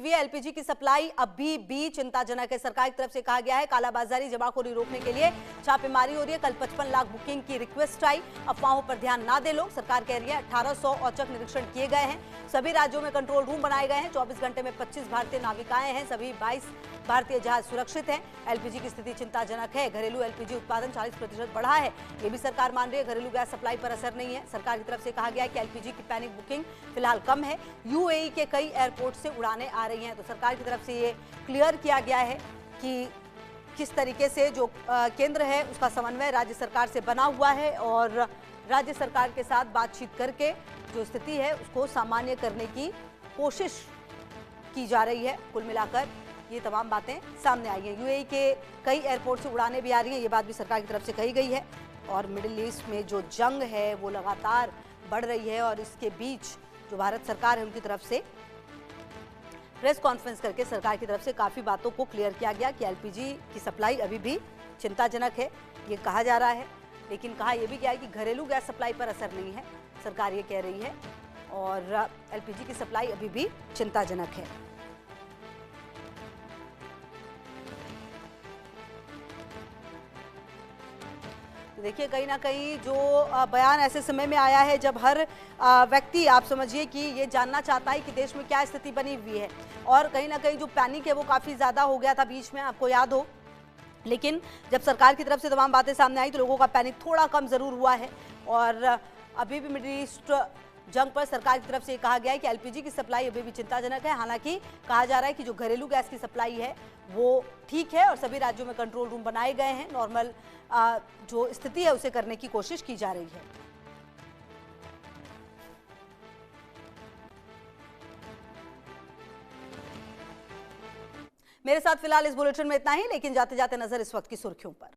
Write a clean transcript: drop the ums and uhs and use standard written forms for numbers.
हुई है। एलपीजी की सप्लाई अभी भी चिंताजनक है। सरकार की तरफ से कहा गया है कालाबाजारी जमाखोरी रोकने के लिए छापेमारी हो रही है। कल 55 लाख बुकिंग की रिक्वेस्ट आई। अफवाहों पर ध्यान ना दे लोग, सरकार कह रही है 1800 औचक निरीक्षण किए गए हैं। सभी राज्यों में कंट्रोल रूम बनाए गए हैं। 24 घंटे में 25 भारतीय नाविकाएं हैं। सभी 22 भारतीय जहाज सुरक्षित हैं। एलपीजी की स्थिति चिंताजनक है। घरेलू एलपीजी उत्पादन 40% बढ़ा है, ये भी सरकार मान रही है। घरेलू गैस सप्लाई पर असर नहीं है। सरकार की तरफ से कहा गया है कि एलपीजी की पैनिक बुकिंग फिलहाल कम है। यूएई के कई एयरपोर्ट से उड़ानें आ रही हैं, तो सरकार की तरफ से ये क्लियर किया गया है कि किस तरीके से जो केंद्र है उसका समन्वय राज्य सरकार से बना हुआ है और राज्य सरकार के साथ बातचीत करके जो स्थिति है उसको सामान्य करने की कोशिश की जा रही है। कुल मिलाकर ये तमाम बातें सामने आई हैं। यूएई के कई एयरपोर्ट से उड़ानें भी आ रही हैं, ये बात भी सरकार की तरफ से कही गई है। और मिडिल ईस्ट में जो जंग है वो लगातार बढ़ रही है और इसके बीच जो भारत सरकार है उनकी तरफ से प्रेस कॉन्फ्रेंस करके सरकार की तरफ से काफ़ी बातों को क्लियर किया गया कि एलपीजी की सप्लाई अभी भी चिंताजनक है, ये कहा जा रहा है। लेकिन कहा यह भी गया है कि घरेलू गैस सप्लाई पर असर नहीं है, सरकार ये कह रही है। और एलपीजी की सप्लाई अभी भी चिंताजनक है। देखिए कहीं ना कहीं जो बयान ऐसे समय में आया है जब हर व्यक्ति, आप समझिए कि ये जानना चाहता है कि देश में क्या स्थिति बनी हुई है। और कहीं ना कहीं जो पैनिक है वो काफ़ी ज़्यादा हो गया था बीच में, आपको याद हो। लेकिन जब सरकार की तरफ से तमाम बातें सामने आई तो लोगों का पैनिक थोड़ा कम ज़रूर हुआ है। और अभी भी मिडिल ईस्ट जंग पर सरकार की तरफ से कहा गया है कि एलपीजी की सप्लाई अभी भी चिंताजनक है। हालांकि कहा जा रहा है कि जो घरेलू गैस की सप्लाई है वो ठीक है और सभी राज्यों में कंट्रोल रूम बनाए गए हैं। नॉर्मल जो स्थिति है उसे करने की कोशिश की जा रही है। मेरे साथ फिलहाल इस बुलेटिन में इतना ही, लेकिन जाते जाते नजर इस वक्त की सुर्खियों पर।